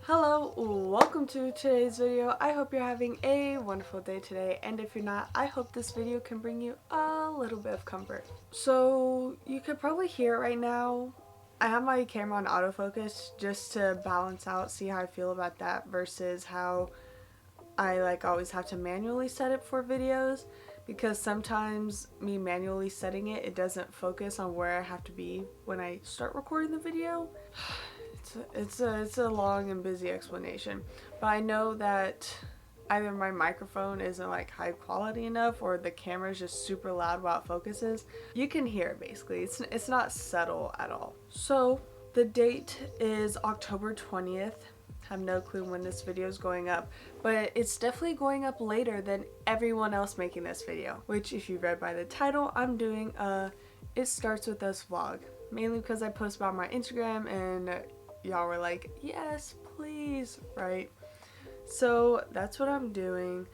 Hello, welcome to today's video. I hope you're having a wonderful day today, and if you're not, I hope this video can bring you a little bit of comfort. So you could probably hear it right now. I have my camera on autofocus just to balance out, see how I feel about that versus how I always have to manually set it for videos, because sometimes me manually setting it doesn't focus on where I have to be when I start recording the video. It's a long and busy explanation, but I know that either my microphone isn't high quality enough or the camera is just super loud while it focuses. You can hear it basically. It's not subtle at all. So the date is October 20th. Have no clue when this video is going up, but it's definitely going up later than everyone else making this video, which if you read by the title, I'm doing a It Starts With Us vlog, mainly because I post about my Instagram and y'all were like, yes, please, right? So that's what I'm doing.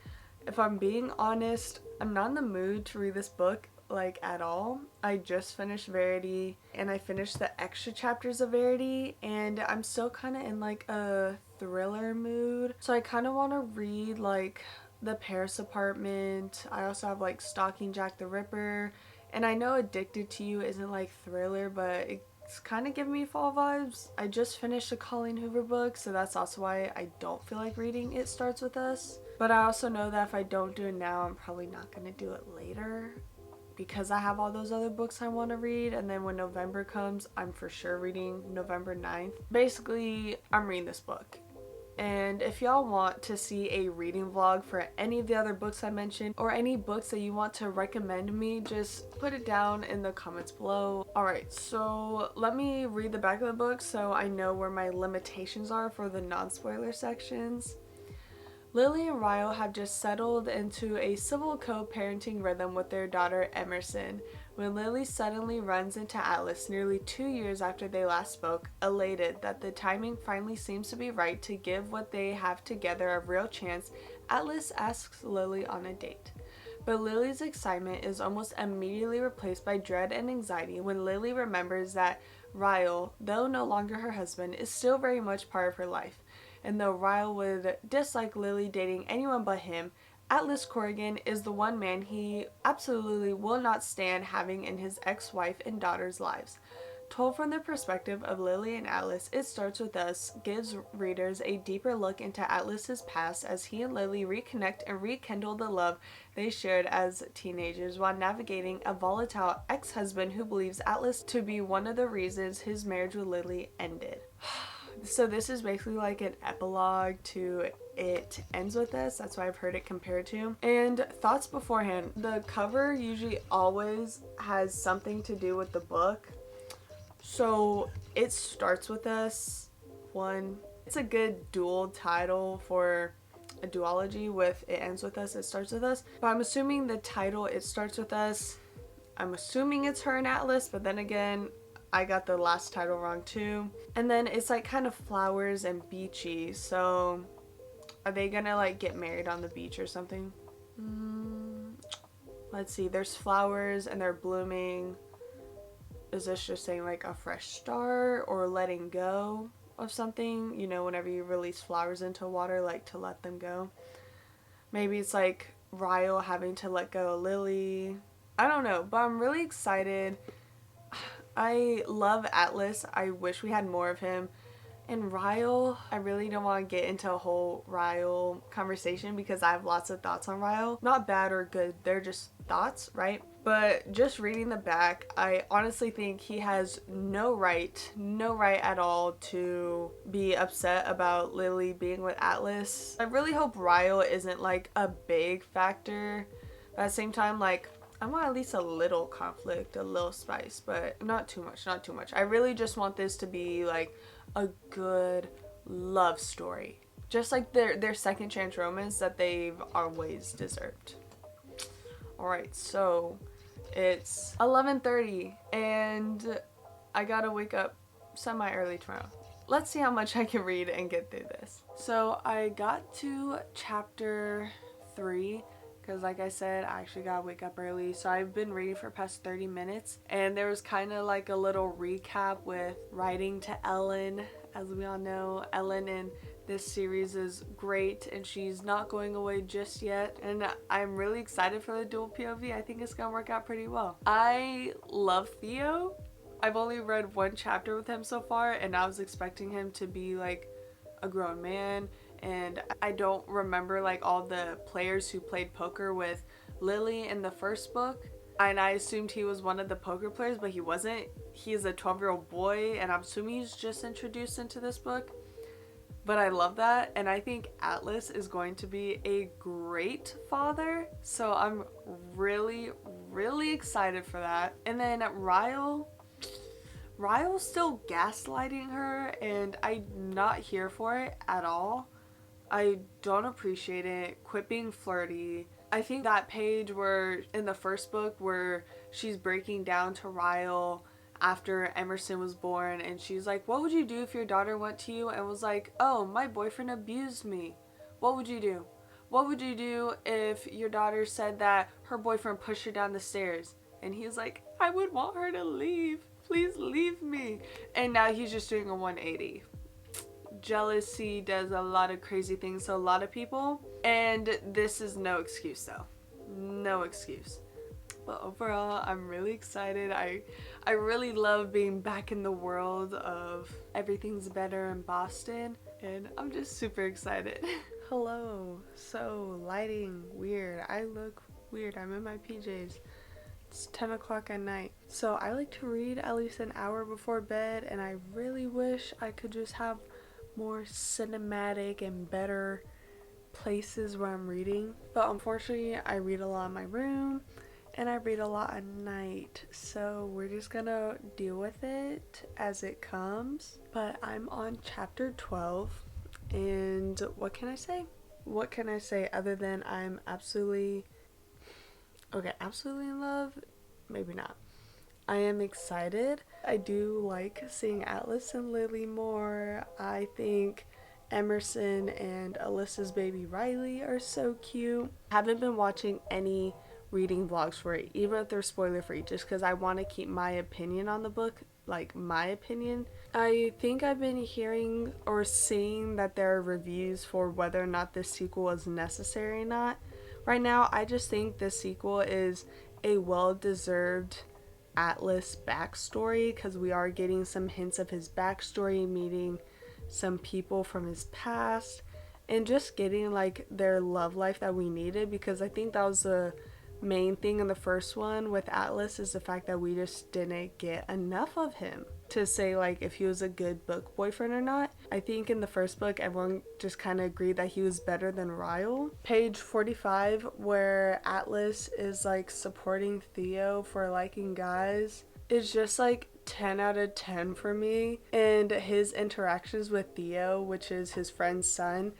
If I'm being honest, I'm not in the mood to read this book at all. I just finished Verity and I finished the extra chapters of Verity, and I'm still kind of in a thriller mood. So I kind of want to read The Paris Apartment. I also have Stalking Jack the Ripper, and I know Addicted to You isn't thriller, but it's kind of giving me fall vibes. I just finished a Colleen Hoover book, so that's also why I don't feel like reading It Starts With Us. But I also know that if I don't do it now, I'm probably not going to do it later, because I have all those other books I want to read, and then when November comes, I'm for sure reading November 9th. Basically, I'm reading this book. And if y'all want to see a reading vlog for any of the other books I mentioned, or any books that you want to recommend me, just put it down in the comments below. Alright, so let me read the back of the book so I know where my limitations are for the non-spoiler sections. Lily and Ryle have just settled into a civil co-parenting rhythm with their daughter Emerson when Lily suddenly runs into Atlas nearly 2 years after they last spoke, elated that the timing finally seems to be right to give what they have together a real chance. Atlas asks Lily on a date. But Lily's excitement is almost immediately replaced by dread and anxiety when Lily remembers that Ryle, though no longer her husband, is still very much part of her life. And though Ryle would dislike Lily dating anyone but him, Atlas Corrigan is the one man he absolutely will not stand having in his ex-wife and daughter's lives. Told from the perspective of Lily and Atlas, It Starts With Us gives readers a deeper look into Atlas's past as he and Lily reconnect and rekindle the love they shared as teenagers while navigating a volatile ex-husband who believes Atlas to be one of the reasons his marriage with Lily ended. So this is basically an epilogue to It Ends With Us. That's why I've heard it compared to. And thoughts beforehand. The cover usually always has something to do with the book. So It Starts With Us, one, it's a good dual title for a duology with It Ends With Us, It Starts With Us. But I'm assuming the title It Starts With Us, I'm assuming it's her and Atlas, but then again, I got the last title wrong too. And then it's kind of flowers and beachy. So are they gonna get married on the beach or something? Let's see. There's flowers and they're blooming. Is this just saying a fresh start or letting go of something? You know, whenever you release flowers into water, to let them go. Maybe it's Ryle having to let go of Lily. I don't know, but I'm really excited. I love Atlas. I wish we had more of him. And Ryle, I really don't want to get into a whole Ryle conversation because I have lots of thoughts on Ryle. Not bad or good, they're just thoughts, right? But just reading the back, I honestly think he has no right at all to be upset about Lily being with Atlas. I really hope Ryle isn't a big factor. But at the same time, I want at least a little conflict, a little spice, but not too much, not too much. I really just want this to be a good love story. Just their second chance romance that they've always deserved. Alright, so it's 11:30 and I gotta wake up semi-early tomorrow. Let's see how much I can read and get through this. So I got to chapter 3. Because like I said, I actually gotta wake up early. So I've been reading for the past 30 minutes. And there was kind of a little recap with writing to Ellen As we all know, Ellen in this series is great and she's not going away just yet, and I'm really excited for the dual POV. I think it's gonna work out pretty well. I love Theo. I've only read one chapter with him so far, and I was expecting him to be like a grown man, and I don't remember like all the players who played poker with Lily in the first book, and I assumed he was one of the poker players, but he wasn't. He's a 12-year-old boy, and I'm assuming he's just introduced into this book. But I love that, and I think Atlas is going to be a great father, so I'm really, really excited for that. And then Ryle's still gaslighting her, and I'm not here for it at all. I don't appreciate it. Quit being flirty. I think that page where in the first book where she's breaking down to Ryle after Emerson was born, and she's like, what would you do if your daughter went to you and was like, oh, my boyfriend abused me? What would you do? What would you do if your daughter said that her boyfriend pushed her down the stairs? And he's like, I would want her to leave. Please leave me. And now he's just doing a 180. Jealousy does a lot of crazy things to a lot of people, and this is no excuse though. No excuse. But overall, I'm really excited. I really love being back in the world of Everything's Better in Boston, and I'm just super excited. Hello. So, lighting, weird. I look weird. I'm in my PJs. It's 10 o'clock at night. So, I like to read at least an hour before bed, and I really wish I could just have more cinematic and better places where I'm reading. But unfortunately, I read a lot in my room, and I read a lot at night, so we're just gonna deal with it as it comes. But I'm on chapter 12, and what can I say? What can I say other than I'm absolutely in love? Maybe not. I am excited. I do like seeing Atlas and Lily more. I think Emerson and Alyssa's baby Riley are so cute. I haven't been watching any reading vlogs for it, even if they're spoiler free, just because I want to keep my opinion on the book, like my opinion. I think I've been hearing or seeing that there are reviews for whether or not this sequel is necessary or not. Right now, I just think this sequel is a well-deserved Atlas backstory, because we are getting some hints of his backstory, meeting some people from his past, and just getting like their love life that we needed, because I think that was the main thing in the first one with Atlas, is the fact that we just didn't get enough of him to say like if he was a good book boyfriend or not. I think in the first book everyone just kind of agreed that he was better than Ryle. Page 45, where Atlas is like supporting Theo for liking guys, is just like 10 out of 10 for me. And his interactions with Theo, which is his friend's son,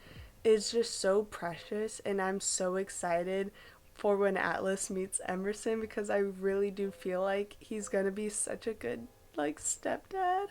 is just so precious, and I'm so excited for when Atlas meets Emerson, because I really do feel like he's gonna be such a good like stepdad.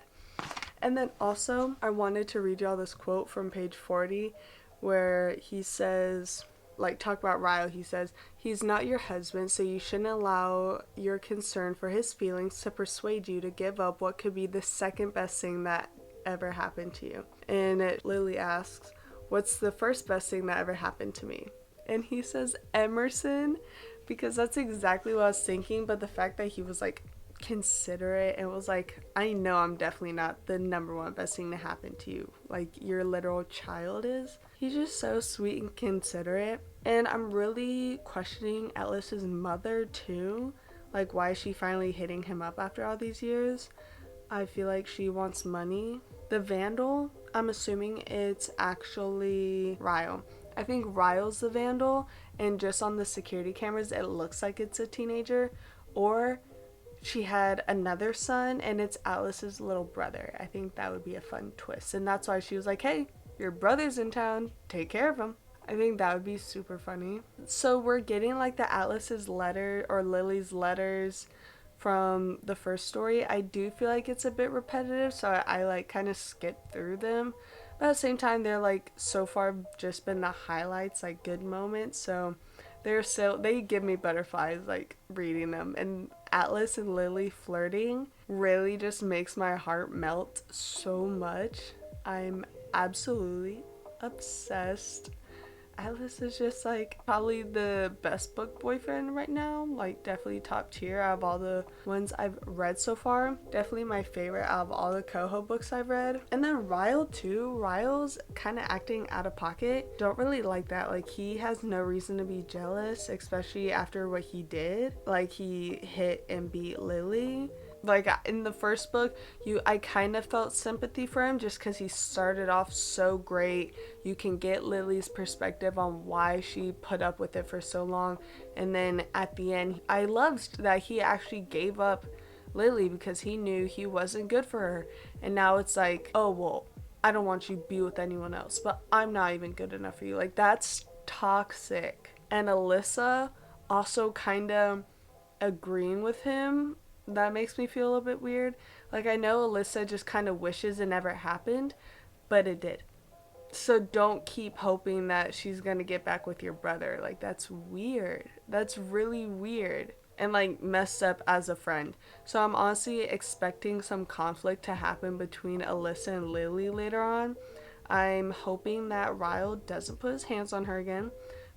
And then also I wanted to read y'all this quote from page 40 where he says, like, talk about Ryle, he says, he's not your husband, so you shouldn't allow your concern for his feelings to persuade you to give up what could be the second best thing that ever happened to you. And Lily asks, what's the first best thing that ever happened to me? And he says Emerson, because that's exactly what I was thinking. But the fact that he was like considerate and was like, I know I'm definitely not the number one best thing to happen to you, like your literal child is. He's just so sweet and considerate. And I'm really questioning Atlas's mother too. Like, why is she finally hitting him up after all these years? I feel like she wants money. The vandal, I'm assuming it's actually Ryle. I think Ryle's the vandal, and just on the security cameras it looks like it's a teenager, or she had another son and it's Atlas's little brother. I think that would be a fun twist, and that's why she was like, hey, your brother's in town, take care of him. I think that would be super funny. So we're getting like the Atlas's letter or Lily's letters from the first story. I do feel like it's a bit repetitive, so I like kind of skipped through them. But at the same time, they're like so far just been the highlights, like good moments. So they give me butterflies like reading them. And Atlas and Lily flirting really just makes my heart melt so much. I'm absolutely obsessed. Atlas is just like probably the best book boyfriend right now, like definitely top tier out of all the ones I've read so far. Definitely my favorite out of all the Coho books I've read. And then Ryle too. Ryle's kind of acting out of pocket. Don't really like that. Like he has no reason to be jealous, especially after what he did. Like he hit and beat Lily. Like in the first book, I kind of felt sympathy for him just because he started off so great. You can get Lily's perspective on why she put up with it for so long, and then at the end I loved that he actually gave up Lily because he knew he wasn't good for her. And now it's like, oh well, I don't want you to be with anyone else, but I'm not even good enough for you. Like that's toxic. And Alyssa also kind of agreeing with him, that makes me feel a little bit weird. Like I know Alyssa just kind of wishes it never happened, but it did. So don't keep hoping that she's gonna get back with your brother. Like that's weird. That's really weird. And like messed up as a friend. So I'm honestly expecting some conflict to happen between Alyssa and Lily later on. I'm hoping that Ryle doesn't put his hands on her again.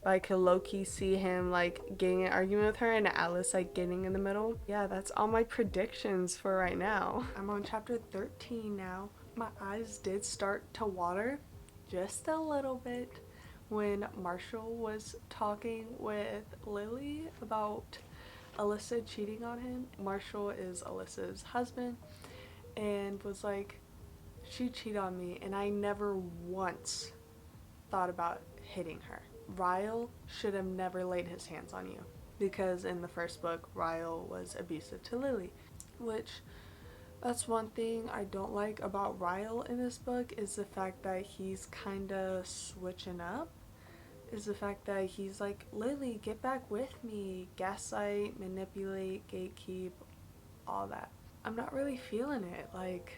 But I could low-key see him like getting an argument with her and Alice like getting in the middle. Yeah, that's all my predictions for right now. I'm on chapter 13 now. My eyes did start to water just a little bit when Marshall was talking with Lily about Alyssa cheating on him. Marshall is Alyssa's husband and was like, she cheated on me and I never once thought about hitting her. Ryle should have never laid his hands on you because in the first book Ryle was abusive to Lily, which that's one thing I don't like about Ryle in this book is the fact that he's kind of switching up. Is the fact that he's like, Lily, get back with me, gaslight, manipulate, gatekeep, all that. I'm not really feeling it. Like,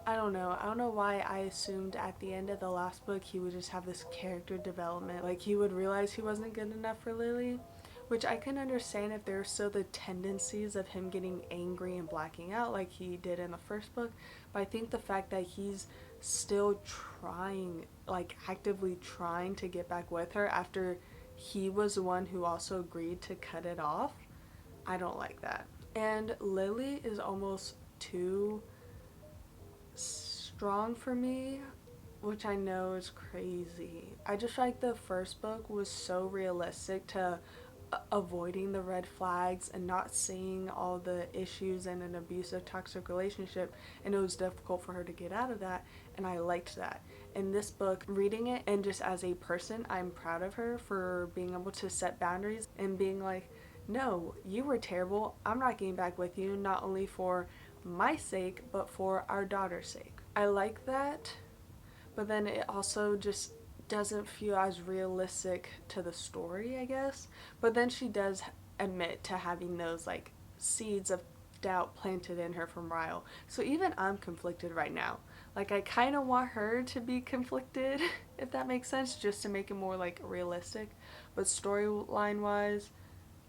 I don't know why I assumed at the end of the last book he would just have this character development. Like he would realize he wasn't good enough for Lily, which I can understand if there are still the tendencies of him getting angry and blacking out like he did in the first book. But I think the fact that he's still trying, like actively trying to get back with her after he was the one who also agreed to cut it off, I don't like that. And Lily is almost too strong for me, which I know is crazy. I just feel like the first book was so realistic to avoiding the red flags and not seeing all the issues in an abusive toxic relationship, and it was difficult for her to get out of that, and I liked that. In this book, reading it and just as a person, I'm proud of her for being able to set boundaries and being like, no, you were terrible, I'm not getting back with you, not only for my sake but for our daughter's sake. I like that, but then it also just doesn't feel as realistic to the story, I guess. But then she does admit to having those like seeds of doubt planted in her from Ryle. So even I'm conflicted right now. Like I kind of want her to be conflicted, if that makes sense, just to make it more like realistic. But storyline wise,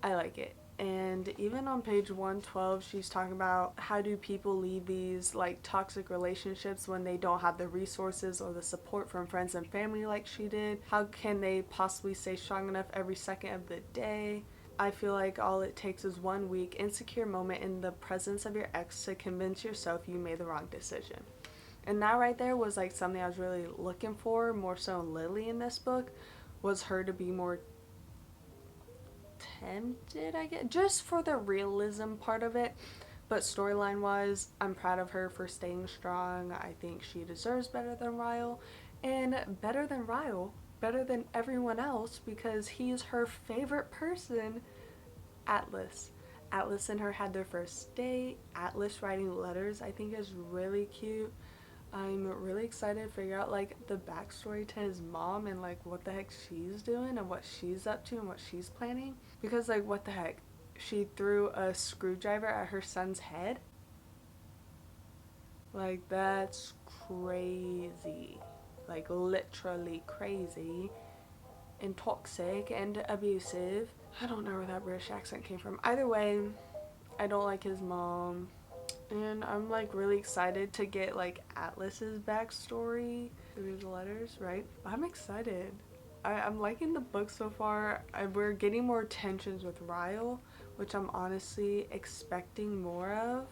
I like it. And even on page 112, she's talking about how do people leave these like toxic relationships when they don't have the resources or the support from friends and family like she did. How can they possibly stay strong enough every second of the day? I feel like all it takes is 1 week insecure moment in the presence of your ex to convince yourself you made the wrong decision. And that right there was like something I was really looking for, more so in Lily in this book, was her to be more tempted, I guess, just for the realism part of it. But storyline wise, I'm proud of her for staying strong. I think she deserves better than Ryle, and better than Ryle, better than everyone else, because he's her favorite person, Atlas. Atlas and her had their first date. Atlas writing letters I think is really cute. I'm really excited to figure out like the backstory to his mom and like what the heck she's doing and what she's up to and what she's planning. Because like what the heck? She threw a screwdriver at her son's head? Like that's crazy. Like literally crazy and toxic and abusive. I don't know where that British accent came from. Either way, I don't like his mom. And I'm like really excited to get like Atlas's backstory through the letters, right? I'm excited. I'm liking the book so far. We're getting more tensions with Ryle, which I'm honestly expecting more of.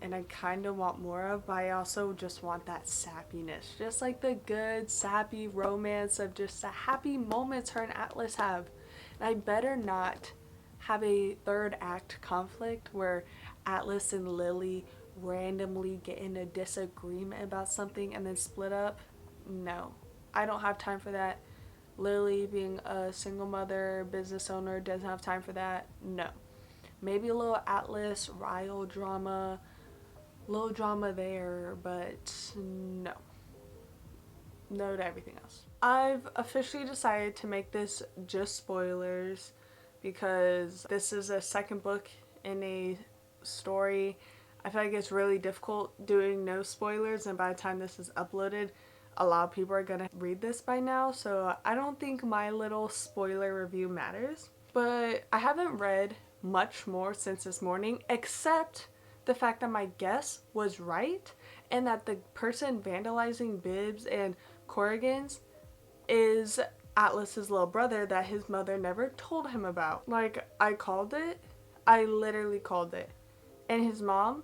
And I kind of want more of, but I also just want that sappiness. Just like the good, sappy romance of just the happy moments her and Atlas have. And I better not have a third act conflict where Atlas and Lily randomly get in a disagreement about something and then split up. No, I don't have time for that. Lily, being a single mother, business owner, doesn't have time for that. No. Maybe a little Atlas, Ryle drama, little drama there, but no. No to everything else. I've officially decided to make this just spoilers because this is a second book in a story. I feel like it's really difficult doing no spoilers, and by the time this is uploaded, a lot of people are gonna read this by now, so I don't think my little spoiler review matters. But I haven't read much more since this morning, except the fact that my guess was right and that the person vandalizing Bibs and Corrigan's is Atlas's little brother that his mother never told him about. Like, I called it. I literally called it. And his mom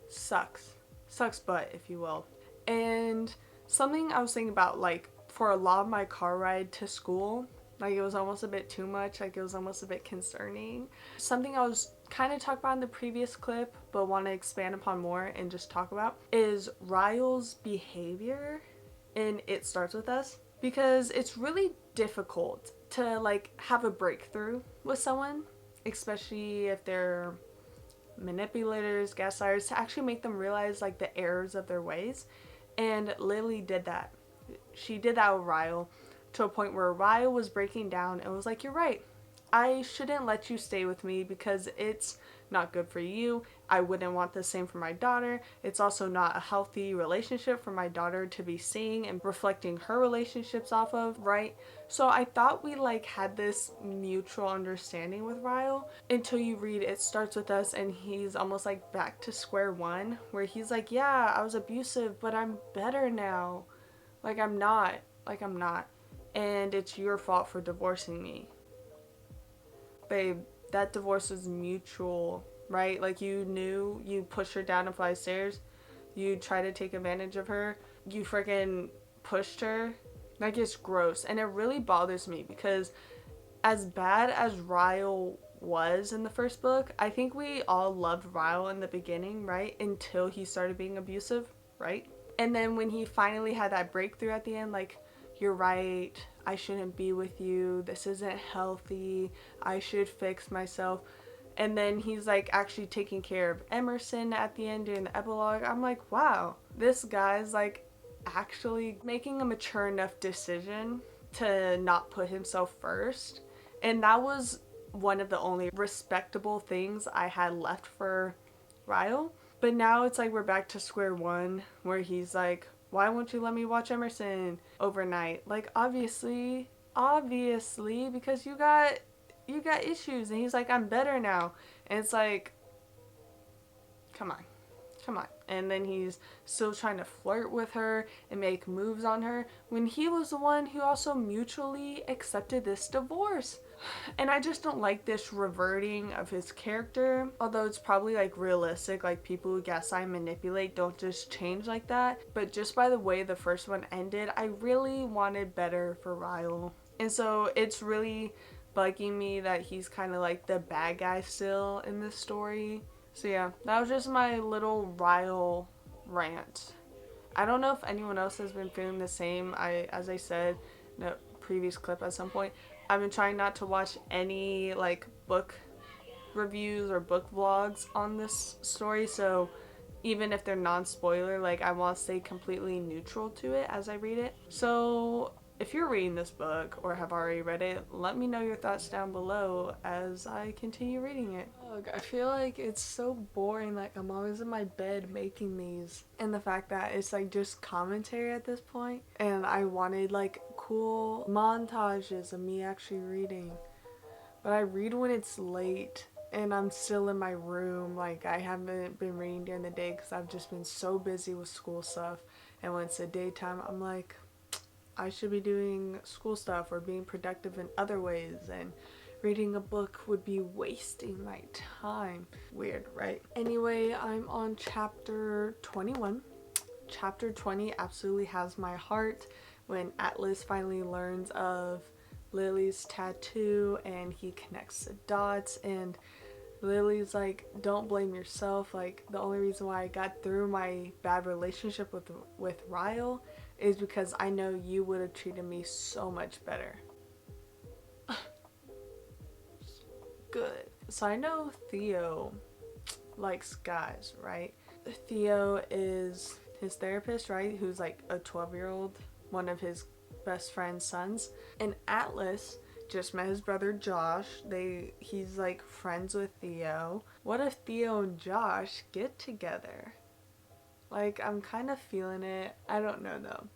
sucks. Sucks butt, if you will. And something I was thinking about, like, for a lot of my car ride to school, like, it was almost a bit too much. Like, it was almost a bit concerning. Something I was kind of talking about in the previous clip, but want to expand upon more and just talk about, is Ryle's behavior in It Starts With Us. Because it's really difficult to, like, have a breakthrough with someone, especially if they're manipulators, gaslighters, to actually make them realize, like, the errors of their ways. And Lily did that. She did that with Ryle to a point where Ryle was breaking down and was like, you're right. I shouldn't let you stay with me because it's not good for you. I wouldn't want the same for my daughter. It's also not a healthy relationship for my daughter to be seeing and reflecting her relationships off of, right? So I thought we like had this mutual understanding with Ryle until you read It Starts With Us and he's almost like back to square one, where he's like, yeah, I was abusive, but I'm better now. Like, I'm not. Like, I'm not. And it's your fault for divorcing me. Babe, that divorce was mutual, right? Like, you knew, you pushed her down a flight of stairs, you tried to take advantage of her, you freaking pushed her. Like, it's gross. And it really bothers me because as bad as Ryle was in the first book, I think we all loved Ryle in the beginning, right? Until he started being abusive, right? And then when he finally had that breakthrough at the end, like, you're right, I shouldn't be with you, this isn't healthy, I should fix myself. And then he's like actually taking care of Emerson at the end during the epilogue. I'm like, wow, this guy's like actually making a mature enough decision to not put himself first. And that was one of the only respectable things I had left for Ryle. But now it's like we're back to square one where he's like, why won't you let me watch Emerson overnight? Like, obviously, because you got issues. And he's like, I'm better now. And it's like, come on. And then he's still trying to flirt with her and make moves on her when he was the one who also mutually accepted this divorce. And I just don't like this reverting of his character, although it's probably like realistic, like people who gaslight and manipulate don't just change like that. But just by the way the first one ended, I really wanted better for Ryle. And so it's really bugging me that he's kind of like the bad guy still in this story. So yeah, that was just my little Ryle rant. I don't know if anyone else has been feeling the same. As I said in a previous clip at some point, I've been trying not to watch any like book reviews or book vlogs on this story, so even if they're non-spoiler, like, I want to stay completely neutral to it as I read it. So if you're reading this book or have already read it, let me know your thoughts down below as I continue reading it. Look, I feel like it's so boring, like I'm always in my bed making these, and the fact that it's like just commentary at this point, and I wanted like cool montages of me actually reading, but I read when it's late and I'm still in my room. Like, I haven't been reading during the day because I've just been so busy with school stuff. And when it's the daytime, I'm like, I should be doing school stuff or being productive in other ways, and reading a book would be wasting my time. Weird, right? Anyway, I'm on chapter 21. Chapter 20 absolutely has my heart when Atlas finally learns of Lily's tattoo and he connects the dots, and Lily's like, don't blame yourself. Like, the only reason why I got through my bad relationship with Ryle is because I know you would have treated me so much better. Good. So I know Theo likes guys, right? Theo is his therapist, right? Who's like a 12-year-old, one of his best friend's sons. And Atlas just met his brother Josh. He's like friends with Theo. What if Theo and Josh get together? Like, I'm kind of feeling it. I don't know though.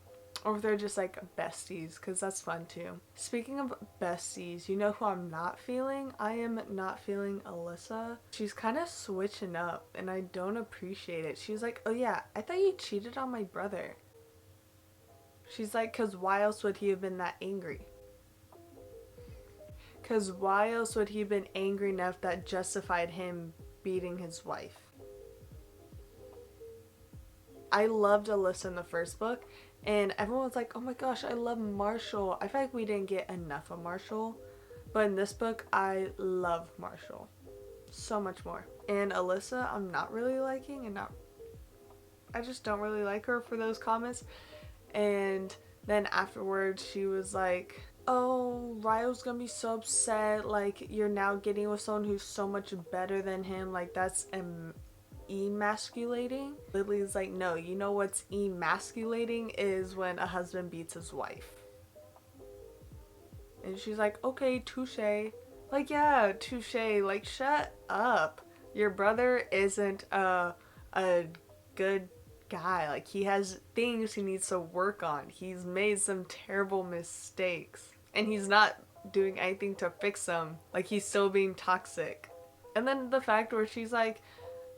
Or if they're just like besties, because that's fun too. Speaking of besties, you know who I'm not feeling? I am not feeling Alyssa. She's kind of switching up and I don't appreciate it. She's like, oh yeah, I thought you cheated on my brother. She's like, because why else would he have been that angry? Because why else would he have been angry enough that justified him beating his wife? I loved Alyssa in the first book, and everyone was like, oh my gosh, I love Marshall. I feel like we didn't get enough of Marshall, but in this book, I love Marshall so much more. And Alyssa, I'm not really liking, and I just don't really like her for those comments. And then afterwards, she was like, oh, Ryle's gonna be so upset, like, you're now getting with someone who's so much better than him, like, that's emasculating. Lily's like, no, you know what's emasculating is when a husband beats his wife. And she's like, okay, touche. Like, yeah, touche. Like, shut up. Your brother isn't a good guy. Like, he has things he needs to work on. He's made some terrible mistakes, and he's not doing anything to fix them. Like, he's still being toxic. And then the fact where she's like,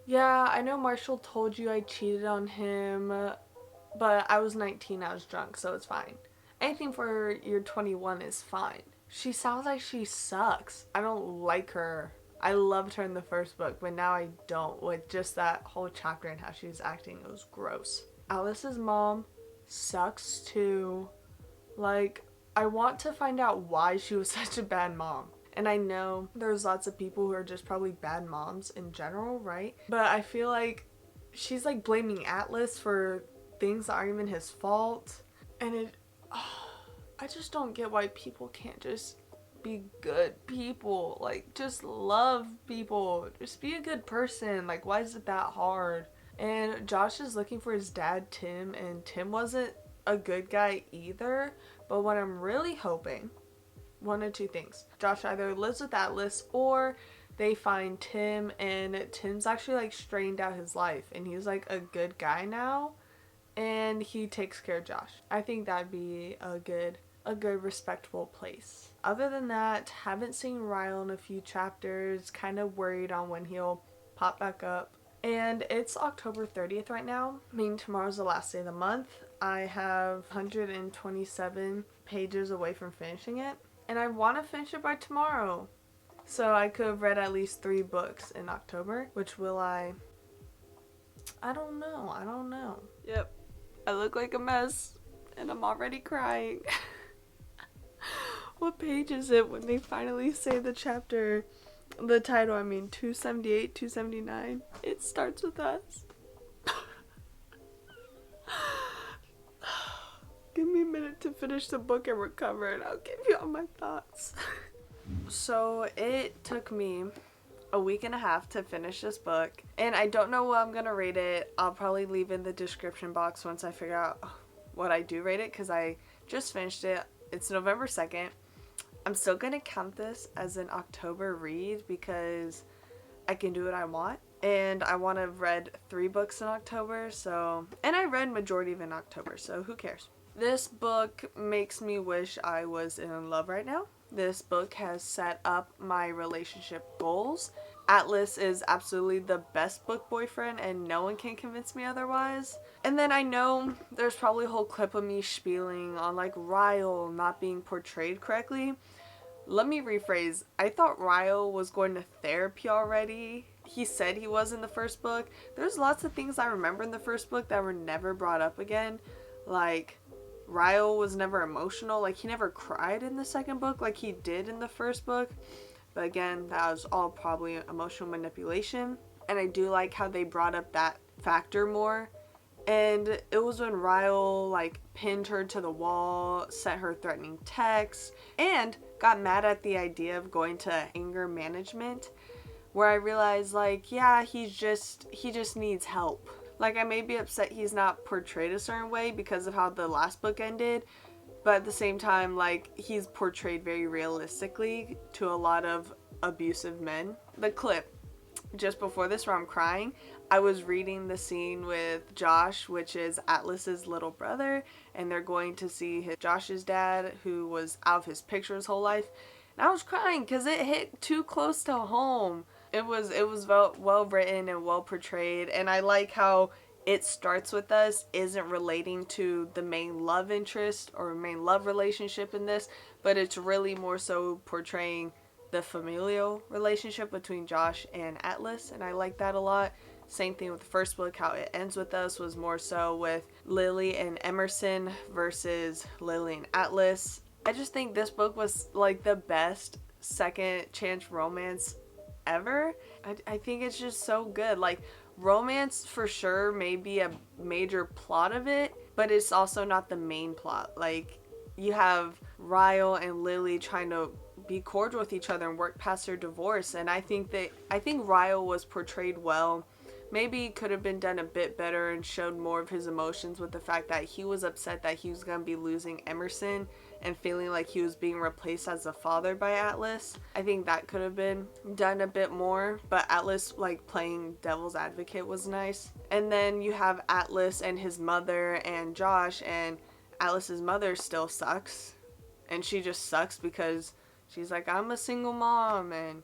yeah, I know Marshall told you I cheated on him, but I was 19, I was drunk, so it's fine. Anything for your 21 is fine. She sounds like she sucks. I don't like her. I loved her in the first book, but now I don't, with just that whole chapter and how she was acting. It was gross. Alice's mom sucks too. Like, I want to find out why she was such a bad mom. And I know there's lots of people who are just probably bad moms in general, right? But I feel like she's like blaming Atlas for things that aren't even his fault. And I just don't get why people can't just be good people. Like, just love people. Just be a good person. Like, why is it that hard? And Josh is looking for his dad, Tim, and Tim wasn't a good guy either. But what I'm really hoping, one of two things. Josh either lives with Atlas or they find Tim, and Tim's actually like straightened out his life and he's like a good guy now and he takes care of Josh. I think that'd be a good respectable place. Other than that, haven't seen Ryle in a few chapters, kind of worried on when he'll pop back up. And it's October 30th right now, meaning tomorrow's the last day of the month. I have 127 pages away from finishing it. And I want to finish it by tomorrow. So I could have read at least 3 books in October. Which will I? I don't know. Yep. I look like a mess. And I'm already crying. What page is it when they finally say the chapter? The title, 278, 279. It starts with us. Give me a minute to finish the book and recover, and I'll give you all my thoughts. So it took me a week and a half to finish this book, and I don't know what I'm gonna rate it. I'll probably leave in the description box once I figure out what I do rate it, because I just finished it. It's November 2nd. I'm still gonna count this as an October read because I can do what I want. And I want to have read 3 books in October, and I read majority of in October, so who cares? This book makes me wish I was in love right now. This book has set up my relationship goals, Atlas is absolutely the best book boyfriend, and no one can convince me otherwise. And then I know there's probably a whole clip of me spieling on like Ryle not being portrayed correctly. Let me rephrase. I thought Ryle was going to therapy already. He said he was in the first book. There's lots of things I remember in the first book that were never brought up again. Like, Ryle was never emotional. Like, he never cried in the second book like he did in the first book. But again, that was all probably emotional manipulation. And I do like how they brought up that factor more. And it was when Ryle like pinned her to the wall, sent her threatening texts, and got mad at the idea of going to anger management, where I realized like, yeah, he just needs help. Like, I may be upset he's not portrayed a certain way because of how the last book ended, but at the same time, like, he's portrayed very realistically to a lot of abusive men. The clip just before this where I'm crying, I was reading the scene with Josh, which is Atlas's little brother, and they're going to see Josh's dad, who was out of his picture his whole life. And I was crying because it hit too close to home. It was well written and well portrayed, and I like how it starts with us isn't relating to the main love interest or main love relationship in this, but it's really more so portraying the familial relationship between Josh and Atlas, and I like that a lot. Same thing with the first book, how it ends with us was more so with Lily and Emerson versus Lily and Atlas. I just think this book was like the best second chance romance ever. I think it's just so good. Like, romance for sure may be a major plot of it, but it's also not the main plot. Like, you have Ryle and Lily trying to be cordial with each other and work past their divorce, and I think Ryle was portrayed well. Maybe could have been done a bit better and showed more of his emotions with the fact that he was upset that he was going to be losing Emerson and feeling like he was being replaced as a father by Atlas. I think that could have been done a bit more, but Atlas like playing devil's advocate was nice. And then you have Atlas and his mother and Josh, and Atlas's mother still sucks, and she just sucks because she's like, I'm a single mom and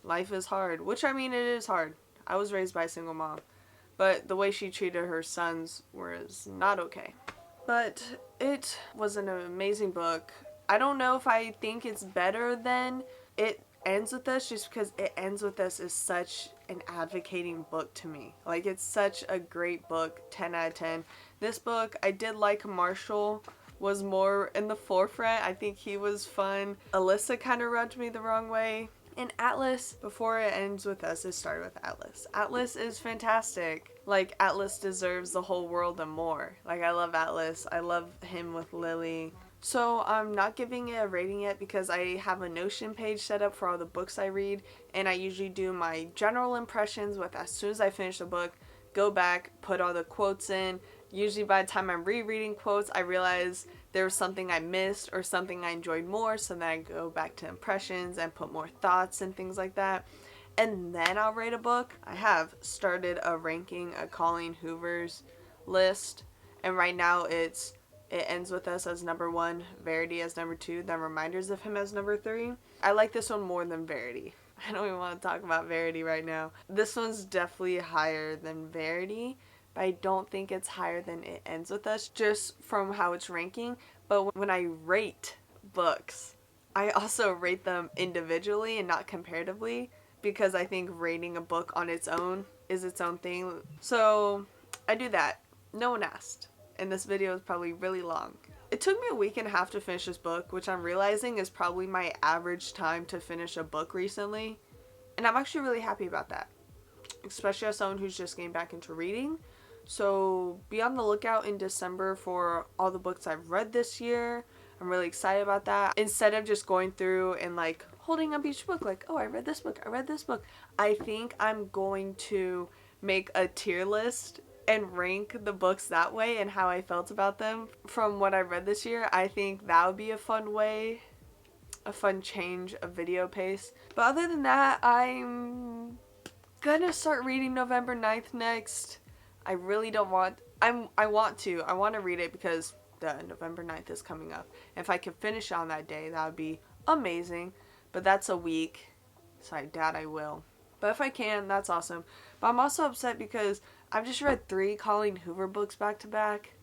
life is hard, which I mean, it is hard. I was raised by a single mom, but the way she treated her sons was not okay. But it was an amazing book. I don't know if I think it's better than It Ends With Us, just because It Ends With Us is such an advocating book to me. Like, it's such a great book, 10 out of 10. This book, I did like Marshall was more in the forefront. I think he was fun. Alyssa kind of rubbed me the wrong way. And Atlas, before It Ends With Us, it started with Atlas. Atlas is fantastic. Like, Atlas deserves the whole world and more. Like, I love Atlas. I love him with Lily. So I'm not giving it a rating yet because I have a Notion page set up for all the books I read, and I usually do my general impressions with as soon as I finish the book, go back, put all the quotes in. Usually by the time I'm rereading quotes, I realize there was something I missed or something I enjoyed more, so then I go back to impressions and put more thoughts and things like that. And then I'll rate a book. I have started a ranking a Colleen Hoover's list, and right now It Ends With Us as number 1, Verity as number 2, then Reminders of Him as number 3. I like this one more than Verity. I don't even want to talk about Verity right now. This one's definitely higher than Verity, but I don't think it's higher than It Ends With Us just from how it's ranking. But when I rate books, I also rate them individually and not comparatively, because I think rating a book on its own is its own thing. So I do that. No one asked. And this video is probably really long. It took me a week and a half to finish this book, which I'm realizing is probably my average time to finish a book recently. And I'm actually really happy about that, especially as someone who's just getting back into reading. So be on the lookout in December for all the books I've read this year. I'm really excited about that. Instead of just going through and like holding up each book like, oh, I read this book, I think I'm going to make a tier list and rank the books that way and how I felt about them from what I read this year. I think that would be a fun way, a fun change of video pace. But other than that, I'm gonna start reading November 9th next. I really don't want, I want to read it because the November 9th is coming up. If I could finish on that day, that would be amazing. But that's a week, so I doubt I will. But if I can, that's awesome. But I'm also upset because I've just read 3 Colleen Hoover books back to back.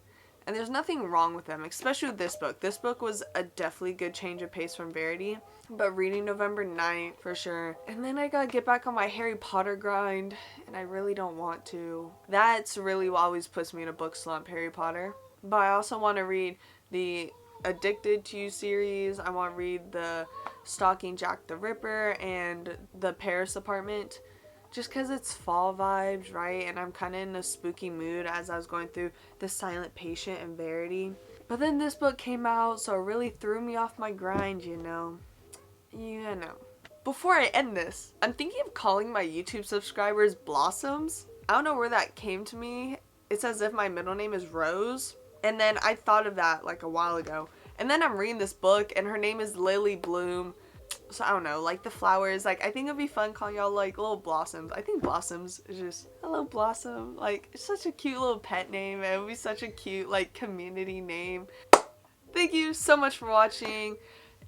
And there's nothing wrong with them, especially with this book. This book was a definitely good change of pace from Verity. But reading November 9th, for sure. And then I gotta get back on my Harry Potter grind, and I really don't want to. That's really what always puts me in a book slump, Harry Potter. But I also want to read the Addicted to You series. I want to read the Stalking Jack the Ripper and the Paris Apartment. Just because it's fall vibes, right? And I'm kind of in a spooky mood as I was going through The Silent Patient and Verity. But then this book came out, so it really threw me off my grind, you know. Before I end this, I'm thinking of calling my YouTube subscribers Blossoms. I don't know where that came to me. It's as if my middle name is Rose. And then I thought of that like a while ago. And then I'm reading this book and her name is Lily Bloom. So I don't know, like the flowers, like I think it'd be fun calling y'all like little Blossoms. I think Blossoms is just, hello Blossom. Like it's such a cute little pet name. It would be such a cute like community name. Thank you so much for watching.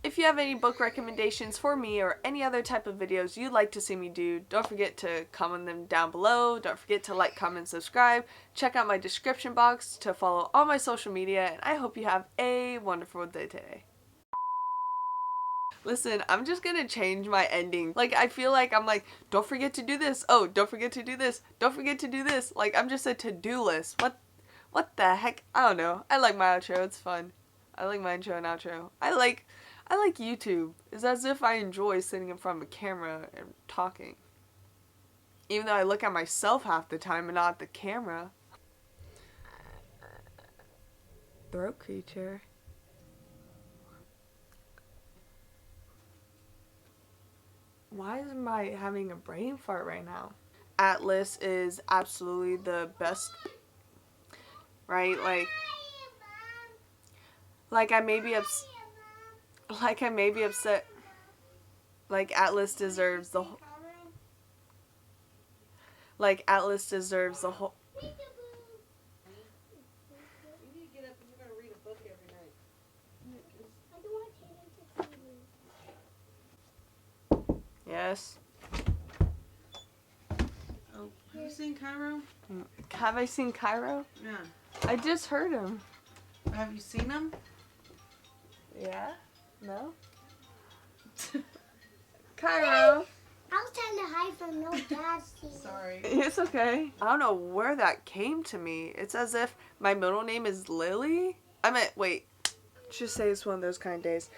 If you have any book recommendations for me or any other type of videos you'd like to see me do, don't forget to comment them down below. Don't forget to like, comment, subscribe. Check out my description box to follow all my social media, and I hope you have a wonderful day today. Listen, I'm just gonna change my ending. Like, I feel like I'm like, don't forget to do this. Oh, don't forget to do this. Don't forget to do this. Like, I'm just a to-do list. What the heck? I don't know. I like my outro. It's fun. I like my intro and outro. I like YouTube. It's as if I enjoy sitting in front of a camera and talking. Even though I look at myself half the time and not at the camera. Throat creature. Why am I having a brain fart right now? Atlas is absolutely the best, right? Like I may be upset. Like Atlas deserves the whole. Like Atlas deserves the whole. You need to get up and you're gonna read a book every night. I don't want to change into TV. Yes. Oh, have you seen Cairo? Have I seen Cairo? Yeah. I just heard him. Have you seen him? Yeah? No? Cairo. I was trying to hide from no dad scene. Sorry. It's okay. I don't know where that came to me. It's as if my middle name is Lily. I meant, wait. Just say it's one of those kind of days.